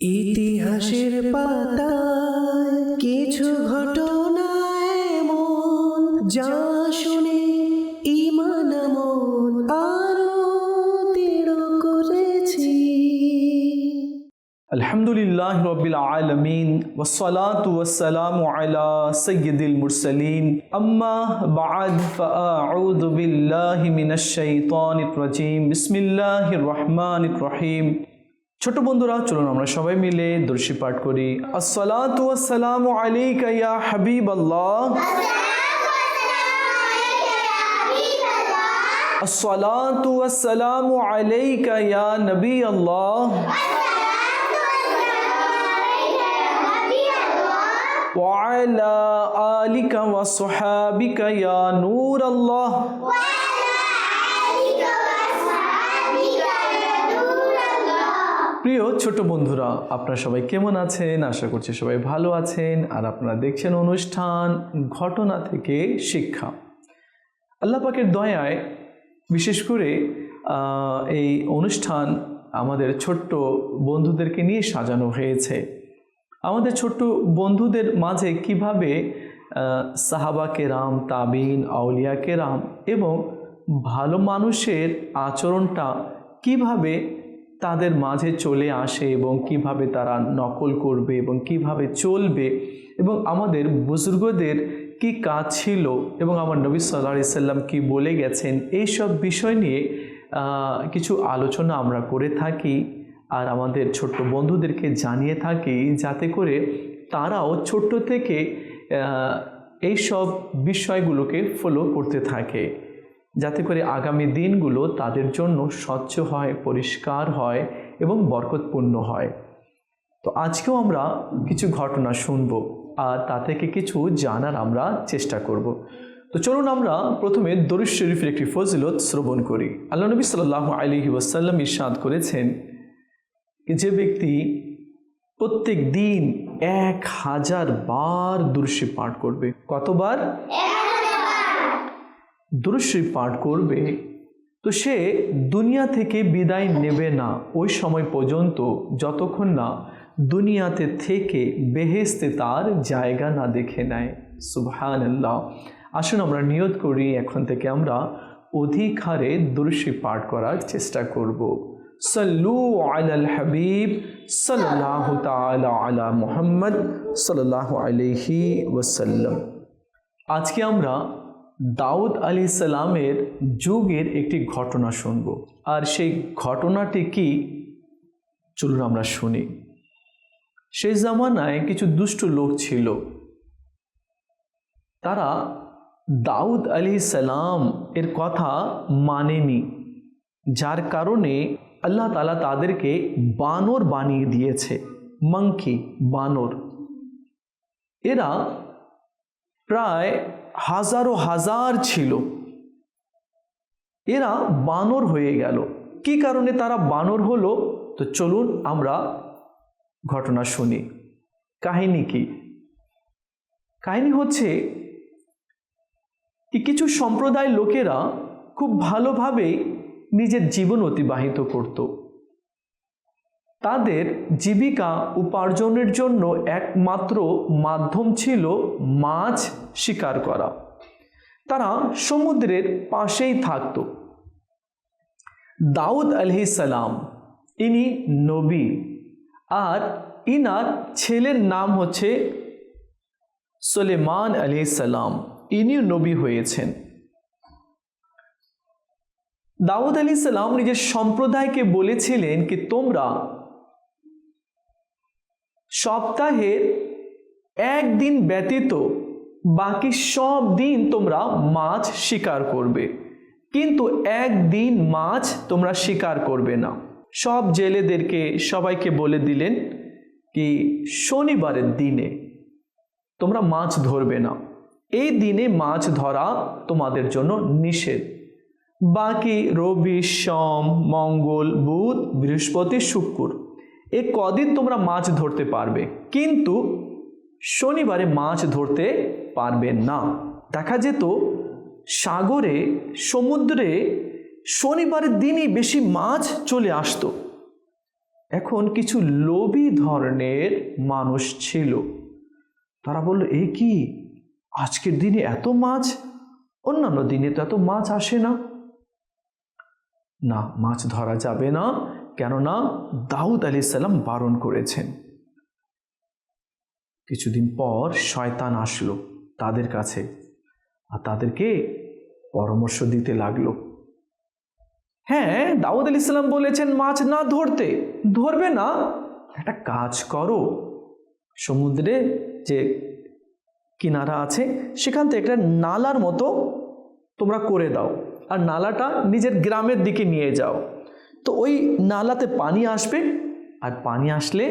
ইতিহাসের পাতায় কিছু ঘটনা এমন যা শুনে ঈমান আমল আরো দৃঢ় করেছি। আলহামদুলিল্লাহ রাব্বিল আলামিন ওয়াসসালাতু ওয়াসসালামু আলা সাইয়্যিদিল মুরসালিন আম্মা বা'দ ফাআউযু বিল্লাহি মিনাশ শাইতানির রাজীম বিসমিল্লাহির রহমানির রহিম। ছোট বন্ধুরা, চলুন আমরা সবাই মিলে দরুদ পাঠ করি। আসসালাতু ওয়াসসালামু আলাইকা ইয়া হাবিবাল্লাহ, আসসালাতু ওয়াসসালামু আলাইকা ইয়া নবী আল্লাহ, وعلى آلك وصحابك يا نور الله। প্রিয় ছোট বন্ধুরা, আপনারা সবাই কেমন আছেন? আশা করছি সবাই ভালো আছেন। আর আপনারা দেখছেন অনুষ্ঠান ঘটনা থেকে শিক্ষা। আল্লাহ পাকের দয়ায় বিশেষ করে এই অনুষ্ঠান আমাদের ছোট্ট বন্ধুদেরকে নিয়ে সাজানো হয়েছে। আমাদের ছোট্ট বন্ধুদের মাঝে কিভাবে সাহাবা কেরাম, তাবিন, আউলিয়া কেরাম এবং ভালো মানুষের আচরণটা কিভাবে তাদের মাঝে চলে আসে এবং কিভাবে তারা নকল করবে এবং কিভাবে চলবে এবং আমাদের বুজুর্গদের কি কাজ ছিল এবং আমার নবী সাল্লাল্লাহু আলাইহি সাল্লাম কি বলে গেছেন, এইসব বিষয় নিয়ে কিছু আলোচনা আমরা করে থাকি আর আমাদের ছোট্ট বন্ধুদেরকে জানিয়ে থাকি, যাতে করে তারাও ছোট্ট থেকে এই সব বিষয়গুলোকে ফলো করতে থাকে, যাতে করে আগামী দিনগুলো তাদের জন্য স্বচ্ছ হয়, পরিষ্কার হয় এবং বরকতপূর্ণ হয়। তো আজকেও আমরা কিছু ঘটনা শুনবো আর তা থেকে কিছু জানার আমরা চেষ্টা করব। তো চলুন আমরা প্রথমে দরুদ শরীফের একটি ফজিলত শ্রবণ করি। আল্লাহ নবী সাল্লাল্লাহু আলাইহি ওয়াসাল্লাম ইরশাদ করেছেন, যে ব্যক্তি প্রত্যেক দিন 1000 বার দুরূদ শরীফ পাঠ করবে, কতবার? 1000 দুরূদ শরীফ পাঠ করবে, তো সে দুনিয়া থেকে বিদায় নেবে না ওই সময় পর্যন্ত যতক্ষণ না দুনিয়াতে থেকে বেহেশতে তার জায়গা না দেখে নেয়। সুবহানাল্লাহ। আসুন আমরা নিয়ত করি, এখন থেকে আমরা অধিক হারে দুরূদ শরীফ পাঠ করার চেষ্টা করব। সাল্লু আলাল হাবিব সাল্লাল্লাহু তাআলা আলা মুহাম্মদ সাল্লাল্লাহু আলাইহি ওয়াসাল্লাম। আজকে আমরা দাউদ আলাইহিস সালামের যুগের একটি ঘটনা শুনব। আর সেই ঘটনাটি কি, চলুন আমরা শুনি। সেই জামানায় কিছু দুষ্ট লোক ছিল, তারা দাউদ আলাইহিস সালাম এর কথা মানেনি, যার কারণে আল্লাহ তাআলা তাদেরকে বানর বানিয়ে দিয়েছে। মাংকি, বানর। এরা প্রায় হাজারো হাজার ছিল। এরা বানর হয়ে গেল। কি কারণে তারা বানর হলো? তো চলুন আমরা ঘটনা শুনি। কাহিনী কি? কাহিনী হচ্ছে কি, কিছু সম্প্রদায় লোকেরা খুব ভালোভাবে নিজের জীবন অতিবাহিত করত। তাদের জীবিকা উপার্জনের জন্য একমাত্র মাধ্যম ছিল মাছ শিকার করা। তারা সমুদ্রের পাশেই থাকত। দাউদ আলাইহিস সালাম ইনি নবী, আর ইনার ছেলের নাম হচ্ছে সুলেমান আলাইহিস সালাম, ইনিও নবী হয়েছেন। দাউদ আলাইহিস সালাম নিজের সম্প্রদায়কে বলেছিলেন কি, তোমরা সপ্তাহের একদিন ব্যতীত বাকি সব দিন তোমরা মাছ শিকার করবে, কিন্তু একদিন মাছ তোমরা শিকার করবে না। সব জেলেদেরকে সবাইকে বলে দিলেন কি, শনিবারের দিনে তোমরা মাছ ধরবে না, এই দিনে মাছ ধরা তোমাদের জন্য নিষেধ। বাকি রবি, সোম, মঙ্গল, বুধ, বৃহস্পতি, শুক্র এই কদিন তোমরা মাছ ধরতে পারবে, কিন্তু শনিবারে মাছ ধরতে পারবে না। দেখা যেত সাগরে, সমুদ্রে শনিবারের দিনই বেশি মাছ চলে আসতো। এখন কিছু লোভী ধরনের মানুষ ছিল। তারা বলল, এ কি, আজকের দিনে এত মাছ, অন্যান্য দিনে তো এত মাছ আসে না, না মাছ ধরা যাবে না, কেননা দাউদ আলাইহিস সালাম বারণ করেছেন। কিছুদিন পর শয়তান আসলো তাদের কাছে আর তাদেরকে পরামর্শ দিতে লাগলো। হ্যাঁ, দাউদ আলাইহিস সালাম বলেছেন মাছ না ধরতে, ধরবে না, একটা কাজ করো, সমুদ্রে যে কিনারা আছে সেখান থেকে একটা নালার মতো তোমরা করে দাও, আর নালাটা নিজের গ্রামের দিকে নিয়ে যাও। তো ওই নালাতে পানি আসবে, আর পানি আসলে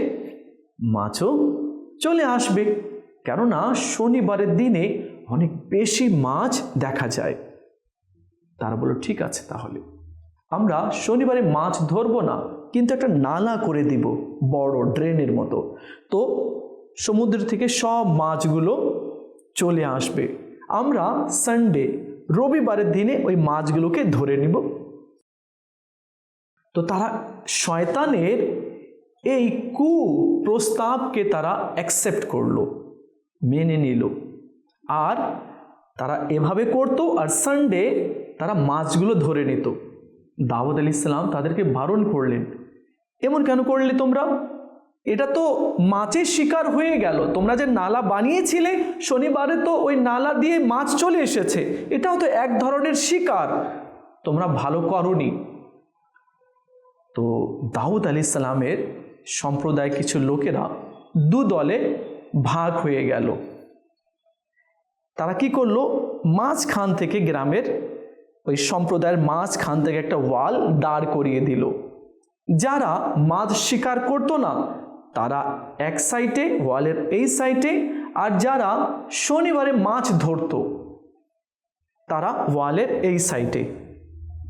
মাছও চলে আসবে, কেননা শনিবারের দিনে অনেক বেশি মাছ দেখা যায়। তারা বলল, ঠিক আছে, তাহলে আমরা শনিবারে মাছ ধরবো না, কিন্তু একটা নালা করে দিব, বড় ড্রেনের মতো, তো সমুদ্র থেকে সব মাছগুলো চলে আসবে, আমরা সানডে রবিবারের দিনে ওই মাছগুলোকে ধরে নিব। তো তারা শয়তানের এই কুপ্রস্তাবকে তারা অ্যাকসেপ্ট করলো, মেনে নিল, আর তারা এভাবে করতো, আর সানডে তারা মাছগুলো ধরে নিত। দাউদ আলাইহিস সালাম তাদেরকে বারণ করলেন, এমন কেন করলে তোমরা? এটা তো মাছের শিকার হয়ে গেল, তোমরা যে নালা বানিয়েছিলে শনিবারে, তো ওই নালা দিয়ে মাছ চলে এসেছে, এটাও তো এক ধরনের শিকার, তোমরা ভালো করনি। তো দাউদ আলাইহিস সালামের সম্প্রদায় কিছু লোকেরা দু দলে ভাগ হয়ে গেল। তারা কি করলো, মাঝখান থেকে, গ্রামের ওই সম্প্রদায়ের মাঝখান থেকে একটা ওয়াল দাঁড় করিয়ে দিল। যারা মাছ শিকার করতো না তারা এক সাইডে, ওয়ালের এই সাইডে, আর যারা শনিবারে মাছ ধরতো তারা ওয়ালের এই সাইডে।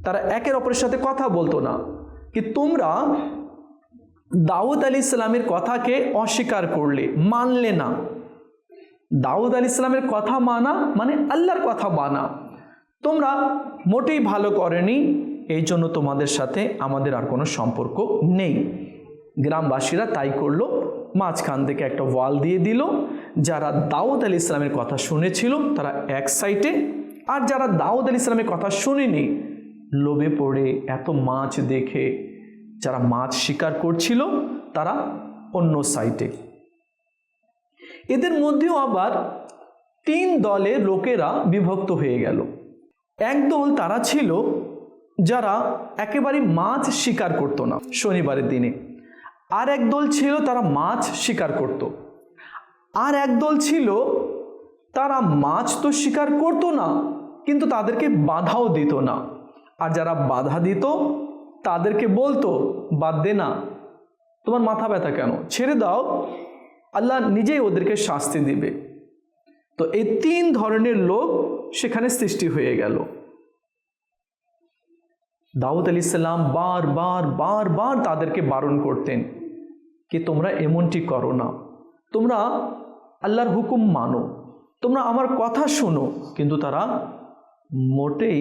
তারা একের অপরের সাথে কথা বলতো না, কি তোমরা দাউদ আলাইহিস সালামের কথাকে অস্বীকার করলে, মানলে না। দাউদ আলাইহিস সালামের কথা মানা মানে আল্লাহর কথা মানা, তোমরা মোটেই ভালো করেনি, এই জন্য তোমাদের সাথে আমাদের আর কোনো সম্পর্ক নেই। গ্রামবাসীরা তাই করলো, মাঝখান থেকে একটা ওয়াল দিয়ে দিল। যারা দাউদ আলাইহিস সালামের কথা শুনেছিল তারা এক সাইডে, আর যারা দাউদ আলাইহিস সালামের কথা শুনেনি, লোভে পড়ে এত মাছ দেখে যারা মাছ শিকার করছিল তারা অন্য সাইডে। এদের মধ্যেও আবার তিন দলে লোকেরা বিভক্ত হয়ে গেল। একদল তারা ছিল যারা একেবারে মাছ শিকার করতো না শনিবারের দিনে, আর একদল ছিল তারা মাছ শিকার করত, আর একদল ছিল তারা মাছ তো শিকার করতো না কিন্তু তাদেরকে বাধাও দিত না, আর যারা বাধা দিত তাদেরকে বলতো, বাদ দে না, তোমার মাথা ব্যথা কেন, ছেড়ে দাও, আল্লাহ নিজেই ওদেরকে শাস্তি দিবে। তো এই তিন ধরনের লোক সেখানে সৃষ্টি হয়ে গেল। দাউদ আলাইহিস সালাম বারবার তাদেরকে বারণ করতেন কি তোমরা এমনটি করো না, তোমরা আল্লাহর হুকুম মানো, তোমরা আমার কথা শোনো, কিন্তু তারা মোটেই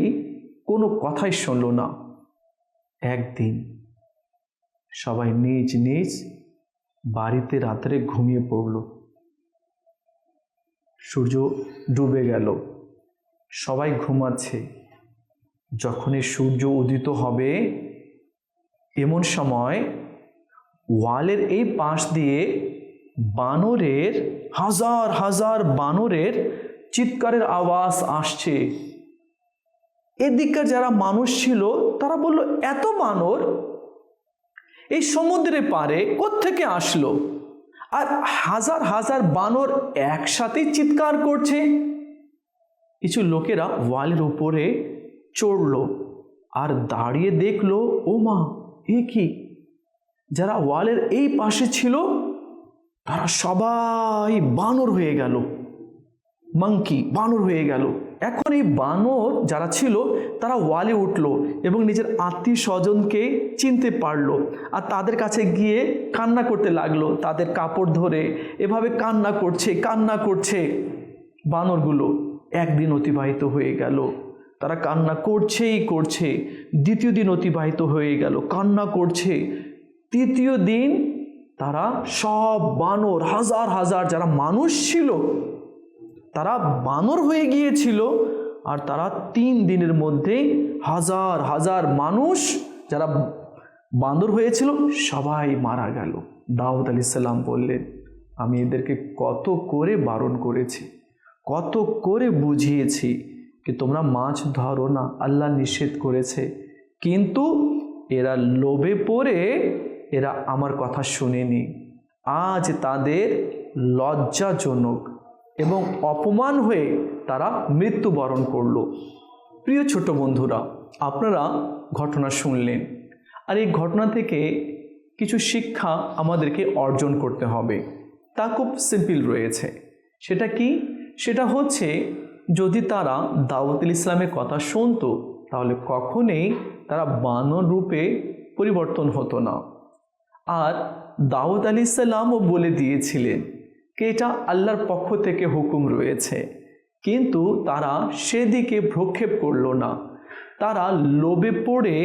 কোনো কথাই শুনল না। একদিন সবাই নিজ নিজ বাড়িতে রাত্রে ঘুমিয়ে পড়ল। সূর্য ডুবে গেল, সবাই ঘুমাচ্ছে। যখনই সূর্য উদিত হবে এমন সময় ওয়ালের এই পাশ দিয়ে বানরের হাজার হাজার বানরের চিৎকারের আওয়াজ আসছে। এদিককার যারা মানুষ ছিল তারা বলল, এত বানর এই সমুদ্রে পারে কোত্থেকে আসলো, আর হাজার হাজার বানর একসাথে চিৎকার করছে। কিছু লোকেরা ওয়ালের উপরে চড়ল আর দাঁড়িয়ে দেখলো, ও মা, এ কি! যারা ওয়ালের এই পাশে ছিল তারা সবাই বানর হয়ে গেল, মাঙ্কি, বানর হয়ে গেল। এখন এই বানর যারা ছিল তারা ওয়ালে উঠল এবং নিজের আত্মীয় স্বজনকে চিনতে পারলো, আর তাদের কাছে গিয়ে কান্না করতে লাগলো, তাদের কাপড় ধরে এভাবে কান্না করছে বানরগুলো। একদিন অতিবাহিত হয়ে গেল, তারা কান্না করছে। দ্বিতীয় দিন অতিবাহিত হয়ে গেল, কান্না করছে। তৃতীয় দিন তারা সব বানর, হাজার হাজার যারা মানুষ ছিল তারা বানর হয়ে গিয়েছিল। আর তারা 3 দিনের মধ্যে হাজার হাজার মানুষ যারা বান্দর হয়েছিল সবাই মারা গেল। দাউদ আলাইহিস সালাম বললেন, আমি এদেরকে কত করে বারণ করেছি, কত করে বুঝিয়েছি কি তোমরা মাছ ধরো না, আল্লাহ নিষেধ করেছে, কিন্তু এরা লোভে পড়ে এরা আমার কথা শুনেনি। আজ তাদের লজ্জাজনক এবং অপমান হয়ে তারা মৃত্যুবরণ করলো। প্রিয় ছোট বন্ধুরা, আপনারা ঘটনা শুনলেন, আর এই ঘটনা থেকে কিছু শিক্ষা আমাদেরকে অর্জন করতে হবে। তা খুব সিম্পল রয়েছে। সেটা কি? সেটা হচ্ছে যদি তারা দাউদ আলাইহিস সালামের কথা শুনতো তাহলে কখনোই তারা বানর রূপে পরিবর্তন হতো না। আর দাউদ আলাইহিস সালামও বলে দিয়েছিলেন যে এটা আল্লাহর পক্ষ থেকে হুকুম রয়েছে, কিন্তু তারা সেদিকে ভ্রুক্ষেপ করল না। তারা লোভে পড়ে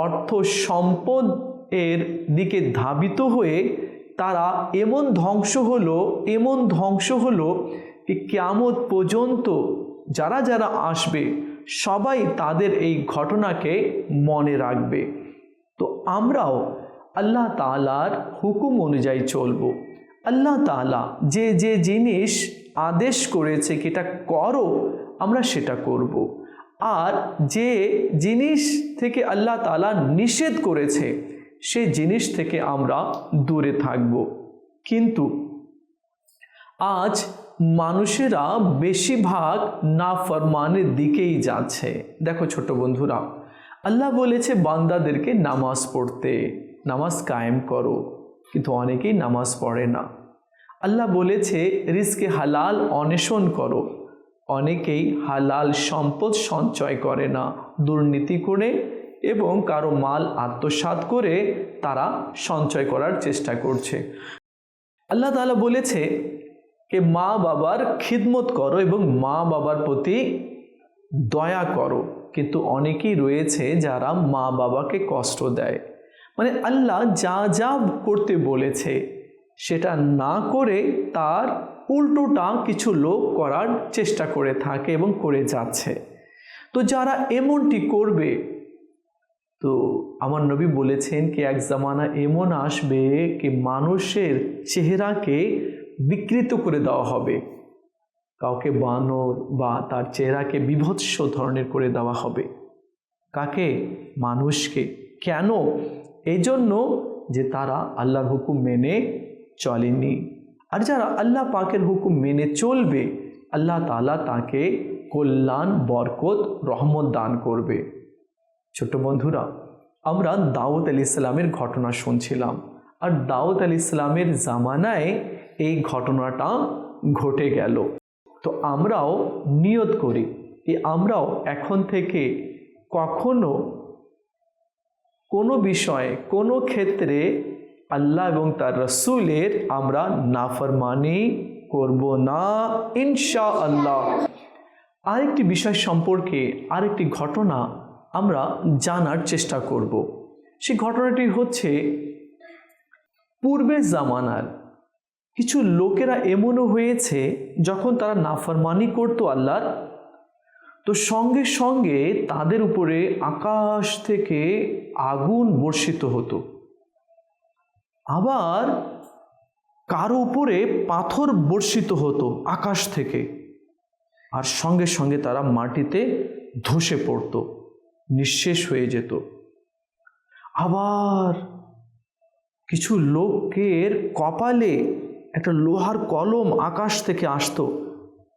অর্থ সম্পদ এর দিকে ধাবিত হয়ে তারা এমন ধ্বংস হলো কি কিয়ামত পর্যন্ত যারা যারা আসবে সবাই তাদের এই ঘটনাকে মনে রাখবে। তো আমরাও আল্লাহ তাআলার হুকুম অনুযায়ী চলব। আল্লাহ তাআলা যে যে জিনিস আদেশ করেছে কি এটা করো, আমরা সেটা করব। আর যে জিনিস থেকে আল্লাহ তাআলা নিষেধ করেছে সেই জিনিস থেকে আমরা দূরে থাকব। কিন্তু আজ মানুষেরা বেশিরভাগ নাফরমানের দিকেই যাচ্ছে। দেখো ছোট বন্ধুরা, আল্লাহ বলেছে বান্দাদেরকে নামাজ পড়তে, নামাজ কায়েম করো, কিন্তু অনেকেই নামাজ পড়ে না। আল্লাহ বলেছে রিজকে হালাল অন্বেষণ করো, অনেকেই হালাল সম্পদ সঞ্চয় করে না, দুর্নীতি করে এবং কারো মাল আত্মসাৎ করে তারা সঞ্চয় করার চেষ্টা করছে। আল্লাহ তাআলা বলেছে যে মা বাবার খিদমত করো এবং মা বাবার প্রতি দয়া করো, কিন্তু অনেকেই রয়েছে যারা মা বাবাকে কষ্ট দেয়। মানে আল্লাহ যা যা করতে বলেছে সেটা না করে তার উল্টোটা কিছু লোক করার চেষ্টা করে থাকে এবং করে যাচ্ছে। তো যারা এমনটি করবে, তো আমার নবী বলেছেন কি এক জামানা এমন আসবে কি মানুষের চেহারাকে বিকৃত করে দেওয়া হবে, কাউকে বানর বা তার চেহারাকে বিভৎস ধরনের করে দেওয়া হবে। কাকে? মানুষকে। কেন? এই জন্য যে তারা আল্লাহর হুকুম মেনে চলেনি। আর যারা আল্লাহ পাকের হুকুম মেনে চলবে আল্লাহ তাআলা তাকে কল্যাণ, বরকত, রহমত দান করবে। ছোট বন্ধুরা, আমরা দাউদ আলাইহিস সালামের ঘটনা শুনছিলাম, আর দাউদ আলাইহিস সালামের জামানায় এই ঘটনাটা ঘটে গেল। তো আমরাও নিয়ত করি আমরাও এখন থেকে কখনো কোনো বিষয়ে, কোনো ক্ষেত্রে আল্লাহ এবং তার রাসূলের আমরা নাফরমানি করব না, ইনশাআল্লাহ। আরেকটি বিষয় সম্পর্কে আরেকটি ঘটনা আমরা জানার চেষ্টা করব। সেই ঘটনাটি হচ্ছে পূর্বের জামানার কিছু লোকেরা এমনও হয়েছে যখন তারা নাফরমানি করত আল্লাহর, তো সঙ্গে সঙ্গে তাদের উপরে আকাশ থেকে আগুন বর্ষিত হতো, আবার কারো উপরে পাথর বর্ষিত হতো আকাশ থেকে, আর সঙ্গে সঙ্গে তারা মাটিতে ধসে পড়তো, নিঃশেষ হয়ে যেত। আবার কিছু লোকের কপালে একটা লোহার কলম আকাশ থেকে আসতো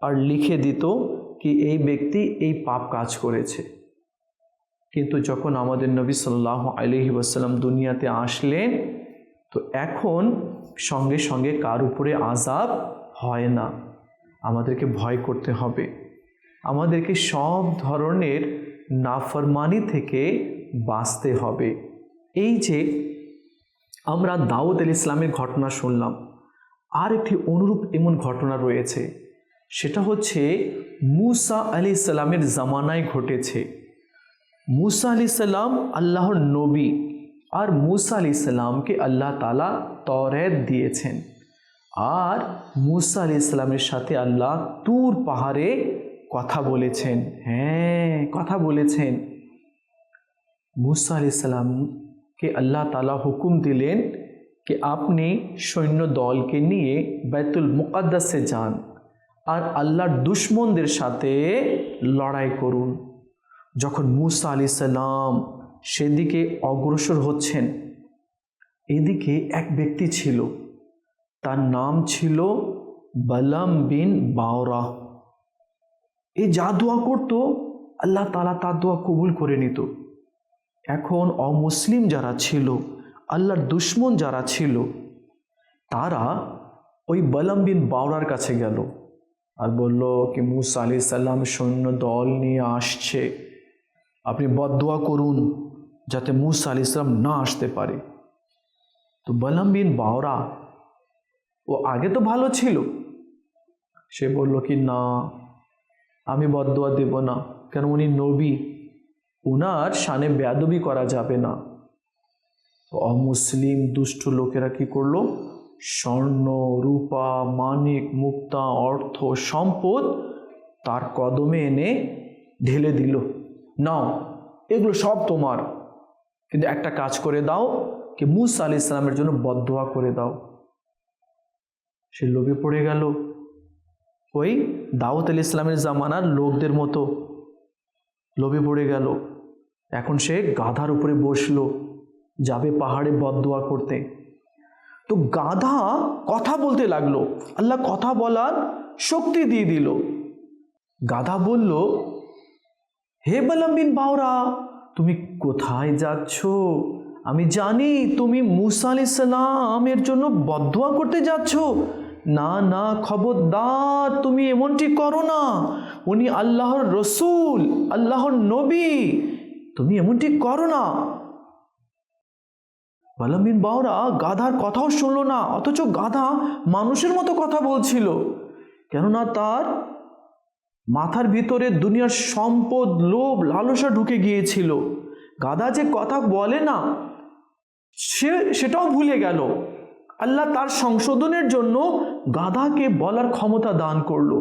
আর লিখে দিত কি এই ব্যক্তি এই পাপ কাজ করেছে। কিন্তু যখন আমাদের নবী সাল্লাল্লাহু আলাইহি ওয়াসাল্লাম দুনিয়াতে আসলেন, তো এখন সঙ্গে সঙ্গে কার উপরে আযাব হয় না। আমাদেরকে ভয় করতে হবে, আমাদেরকে সব ধরনের নাফরমানি থেকে বাঁচতে হবে। এই যে আমরা দাউদ আলাইহিস সালামের ঘটনা শুনলাম, আর একটি অনুরূপ এমন ঘটনা রয়েছে, সেটা হচ্ছে মূসা আলাইহিস সালামের জামানায় ঘটেছে। মূসা আলাইহিস সালাম আল্লাহর নবী, আর মুসা আলাইহিস সালামকে আল্লাহ তাআলা তাওরাত দিয়েছেন। আর মুসা আলাইহিস সালামের সাথে আল্লাহ তুর পাহাড়ে কথা বলেছেন। হ্যাঁ, কথা বলেছেন। মুসা আলাইহিস সালামকে আল্লাহ তাআলা হুকুম দিলেন कि আপনি সৈন্য দলকে নিয়ে বাইতুল মুকাদ্দাসে যান আর আল্লাহর দুশমনদের সাথে লড়াই করুন। যখন মুসা আলাইহিস সালাম সেদিকে অগ্রসর হচ্ছেন, এদিকে এক ব্যক্তি ছিল, তার নাম ছিল বালাম বিন বাওরা। এ যা দোয়া করত আল্লাহ তাআলা তার দোয়া কবুল করে নিত। এখন অমুসলিম যারা ছিল, আল্লাহর দুশমন যারা ছিল, তারা ওই বালাম বিন বাওরার কাছে গেল আর বলল কি মুসা আলাইহিস সালাম সৈন্য দল নিয়ে আসছে, আপনি বদদোয়া করুন যাতে মুসা আলাইহিস সালাম না আসতে পারে। তো বালাম বিন বাওরা, ও আগে তো ভালো ছিল, সে বলল কি না, আমি বদদোয়া দেব না, কারণ উনি নবী, উনার শানে বেয়াদবি করা যাবে না। অমুসলিম দুষ্ট লোকেরা কি করলো, স্বর্ণ রূপা মানিক মুক্তা অর্থ সম্পদ তার কদমে এনে ঢেলে দিল, নাও এগুলো সব তোমার, কিন্তু একটা কাজ করে দাও কি মুসা আলাইহিস সালামের জন্য বদদোয়া করে দাও। সে লোভে পড়ে গেল, ওই দাউদ আলাইহিস সালামের জামানার লোকদের মতো লোভে পড়ে গেল। এখন সে গাধার উপরে বসলো, যাবে পাহাড়ে বদদোয়া করতে। তো গাধা কথা বলতে লাগলো, আল্লাহ কথা বলার শক্তি দিয়ে দিল। গাধা বলল, হে বালাম বিন বাওরা, তুমি কোথায় যাচ্ছ? আমি জানি তুমি মুসা আলাইহিস সালামের জন্য বদদোয়া করতে যাচ্ছ। না না, খবরদার, তুমি এমনটি করো না, উনি আল্লাহর রসুল, আল্লাহর নবী, তুমি এমনটি করো না। বালাম বিন বাওরা গাধার কথাও শুনলো না, অথচ গাধা মানুষের মতো কথা বলছিল, কেননা তার মাথার ভিতরে দুনিয়ার সম্পদ লোভ লালসা ঢুকে গিয়েছিল। গাধা যে কথা বলে না, সেটাও ভুলে গেল। আল্লাহ তার সংশোধনের জন্য গাধাকে বলার ক্ষমতা দান করলো।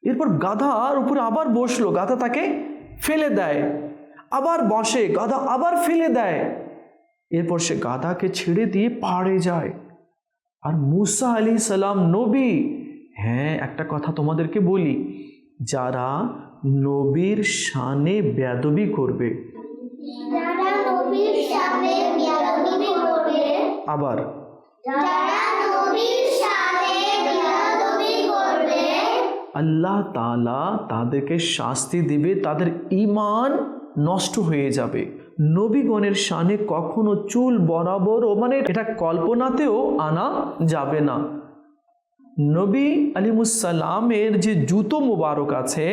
এরপর গাধার উপরে আবার বসলো, গাধা তাকে ফেলে দেয়, আবার বসে, গাধা আবার ফেলে দেয়। এরপর সে গাধাকে ছেড়ে দিয়ে পাহাড়ে যায়। আর মুসা আলাইহিস সালাম নবী। হ্যাঁ, একটা কথা তোমাদেরকে বলি, যারা নবীর শানে বেয়াদবি করবে, আবার আল্লাহ তাআলা তাদেরকে শাস্তি দিবে, তাদের ঈমান নষ্ট হয়ে যাবে। নবীগণের শানে কখনো চুল বরাবরও, মানে এটা কল্পনাতেও আনা যাবে না। নবী আলাইহিস সালামের যে জুতো মোবারক আছে,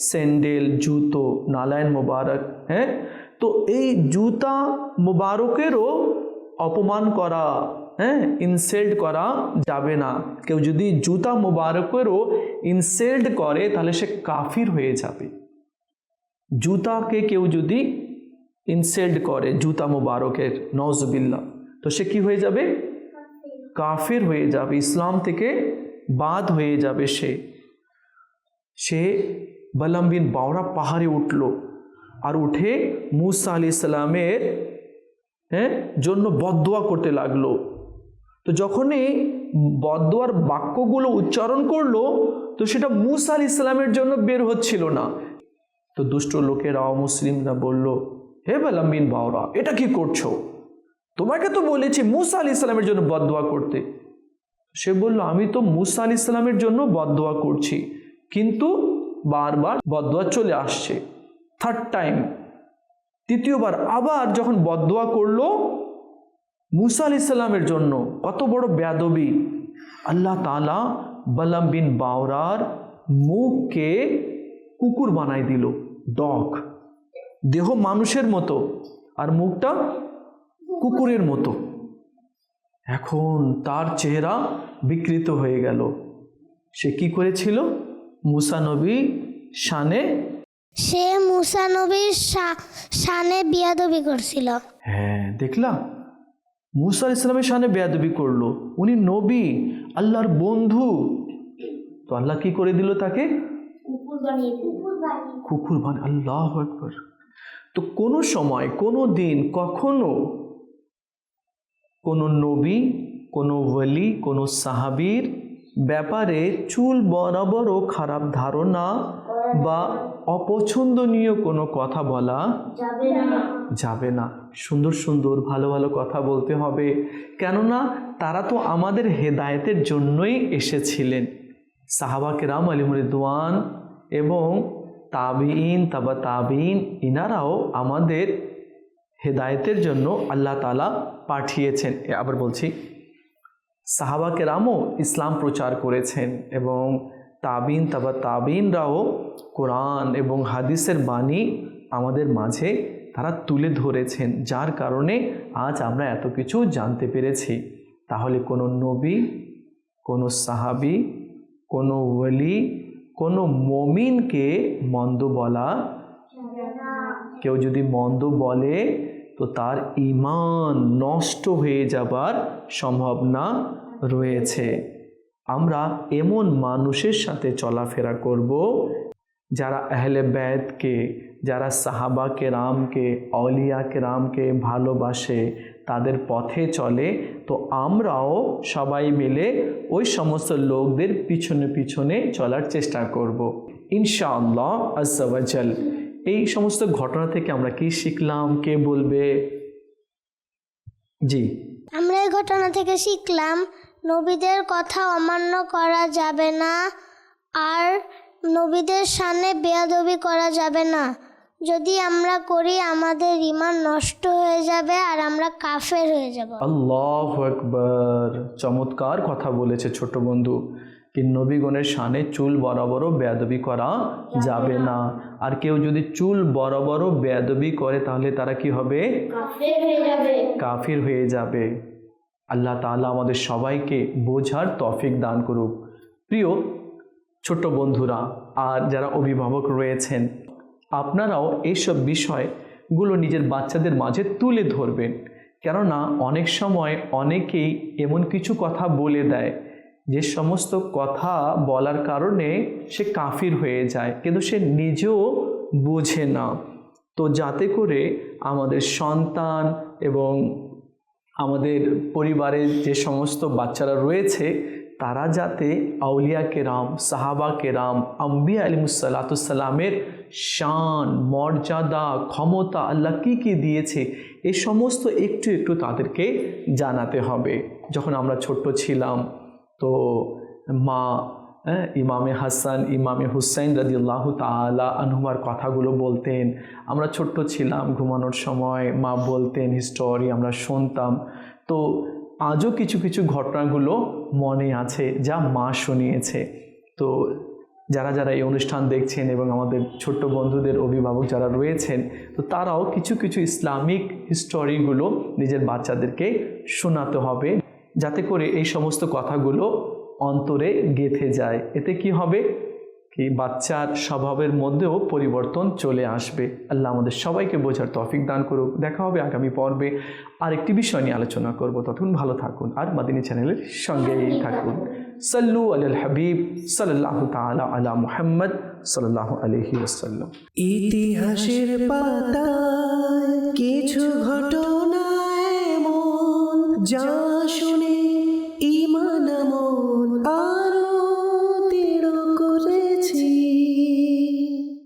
স্যান্ডেল জুতো নালায়ন মোবারক, হ্যাঁ, তো এই জুতা মোবারকেরও অপমান করা, হ্যাঁ, ইনসাল্ট করা যাবে না। কেউ যদি জুতা মোবারকেরও ইনসাল্ট করে তাহলে সে কাফির হয়ে যাবে। জুতাকে কেউ যদি ইনসাল্ট করে, জুতা মোবারকের, নওজুবিল্লাহ, তো সে কি হয়ে যাবে? কাফির হয়ে যাবে, ইসলাম থেকে বাদ হয়ে যাবে। সে বালাম বিন বাওরা পাহাড়ে উঠল আর উঠে মুসা আলাইহিস সালামের জন্য বদদোয়া করতে লাগলো। তো যখনই বদদোয়ার বাক্যগুলো উচ্চারণ করলো, তো সেটা মুসা আলাইহিস সালামের জন্য বের হচ্ছিল না। তো দুষ্ট লোকেরা, অমুসলিমরা বলল, হে বালাম বিন বাওরা, এটা কি করছো? তোমাকে তো বলেছি মুসা আলাইহিস সালামের জন্য বদদোয়া করতে। সে বলল, আমি তো মুসা আলাইহিস সালামের জন্য বদদোয়া করছি, কিন্তু বারবার বদদোয়া চলে আসছে। থার্ড টাইম, তৃতীয়বার আবার যখন বদদোয়া করলো মুসা আলাইহিস সালামের জন্য, কত বড় বেয়াদবি! আল্লাহ তাআলা বালাম বিন বাওরার মুখকে কুকুর বানাই দিল, ডগ। দেহ মানুষের মতো আর মুখটা কুকুরের মতো। এখন তার চেহারা বিকৃত হয়ে গেল। সে কি করেছিল? মুসা নবী শানে সে মুসা নবীর শানে বিয়াদবি করছিল। হ্যাঁ, দেখলাম মুসা ইসলামের সামনে বেয়াদবি করলো। উনি নবী, আল্লাহর বন্ধু, তো আল্লাহ কি করে দিল তাকে? কুকুর বানিয়ে। আল্লাহু আকবার। তো কোনো সময়, কোনো দিন, কখনো কোনো নবী, কোনো ওয়ালি, কোনো সাহাবীর ব্যাপারে চুল বরাবরও খারাপ ধারণা বা অপছন্দনীয় কোনো কথা বলা যাবে না। সুন্দর সুন্দর ভালো ভালো কথা বলতে হবে, কেননা তারা তো আমাদের হেদায়েতের জন্যই এসেছিলেন। সাহাবা কেরাম আলিমুর রিদওয়ান এবং তাবিঈন, তাবা তাবিঈন, ইনারাও আমাদের হেদায়েতের জন্য আল্লাহ তাআলা পাঠিয়েছেন। আবার বলছি, সাহাবা কেরামও ইসলাম প্রচার করেছেন এবং তাবিন, তাবা তাবিনরাও কোরআন এবং হাদিসের বাণী আমাদের মাঝে তারা তুলে ধরেছেন, যার কারণে আজ আমরা এত কিছু জানতে পেরেছি। তাহলে কোনো নবী, কোনো সাহাবী, কোনো ওয়ালি, কোনো মুমিনকে মন্দ বলা, কেউ যদি মন্দ বলে তো তার ঈমান নষ্ট হয়ে যাবার সম্ভাবনা রয়েছে। আমরা এমন মানুষের সাথে চলাফেরা করব যারা আহলে বায়তকে, যারা সাহাবা কেরামকে, আউলিয়া কেরামকে ভালোবাসে, তাদের পথে চলে। তো আমরাও সবাই মিলে ওই সমস্ত লোকদের পিছনে পিছনে চলার চেষ্টা করব ইনশাআল্লাহ আজ্জা ওয়া জাল। এই সমস্ত ঘটনা থেকে আমরা কি শিখলাম, কে বলবে? জি, আমরা এই ঘটনা থেকে শিখলাম নবীদের কথা অমান্য করা যাবে না, আর নবীদের সামনে বেয়াদবি করা যাবে না। যদি আমরা করি আমাদের ঈমান নষ্ট হয়ে যাবে আর আমরা কাফের হয়ে যাব। আল্লাহু আকবার। চমৎকার কথা বলেছে ছোট বন্ধু, কি নবীগণের শানে চুল বরাবরও বেয়াদবি করা যাবে না। আর কেউ যদি চুল বরাবরও বেয়াদবি করে তাহলে তারা কি হবে? কাফির হয়ে যাবে। আল্লাহ তাআলা আমাদের সবাইকে বোঝার তৌফিক দান করুক। প্রিয় ছোট বন্ধুরা আর যারা অভিভাবক রয়েছেন, আপনারাও এইসব বিষয়গুলো নিজের বাচ্চাদের মাঝে তুলে ধরবেন, কেননা অনেক সময় অনেকেই এমন কিছু কথা বলে দেয় যে সমস্ত কথা বলার কারণে সে কাফির হয়ে যায়, কিন্তু সে নিজেও বোঝে না। তো যাতে করে আমাদের সন্তান এবং আমাদের পরিবারের যে সমস্ত বাচ্চারা রয়েছে তারা যাতে আউলিয়া কেরাম, সাহাবা কেরাম, আম্বিয়া আলাইহিসসালামের শান, মর্যাদা, ক্ষমতা, আল্লাহ কী কী দিয়েছে এই সমস্ত একটু একটু তাদেরকে জানাতে হবে। যখন আমরা ছোট্ট ছিলাম তো মা ইমামে হাসান, ইমামে হুসাইন রাদিয়াল্লাহু তাআলা আনহুমার কথাগুলো বলতেন। আমরা ছোট্ট ছিলাম, ঘুমানোর সময় মা বলতেন হিস্টোরি, আমরা শুনতাম। তো আজও কিছু কিছু ঘটনাগুলো মনে আছে যা মা শুনিয়েছে। তো যারা যারা এই অনুষ্ঠান দেখছেন এবং আমাদের ছোট্ট বন্ধুদের অভিভাবক যারা রয়েছেন, তো তারাও কিছু কিছু ইসলামিক হিস্টোরিগুলো নিজের বাচ্চাদেরকে শোনাতে হবে, যাতে করে এই সমস্ত কথাগুলো অন্তরে গেঁথে যায়। এতে কি হবে কি বাচ্চার স্বভাবের মধ্যেও পরিবর্তন চলে আসবে। আল্লাহ আমাদের সবাইকে বোঝার তৌফিক দান করুক। দেখা হবে আগামী পর্বে আরেকটি বিষয় নিয়ে আলোচনা করব। ততক্ষণ ভালো থাকুন আর মাদিনী চ্যানেলের সঙ্গেই থাকুন। সাল্লু আলাল হাবিব সাল্লাল্লাহু তাআলা আলা মুহাম্মদ সাল্লাল্লাহু আলাইহি ওয়াসাল্লাম। ইতিহাসের পাতায় কিছু ঘটনা এমন যা শুনে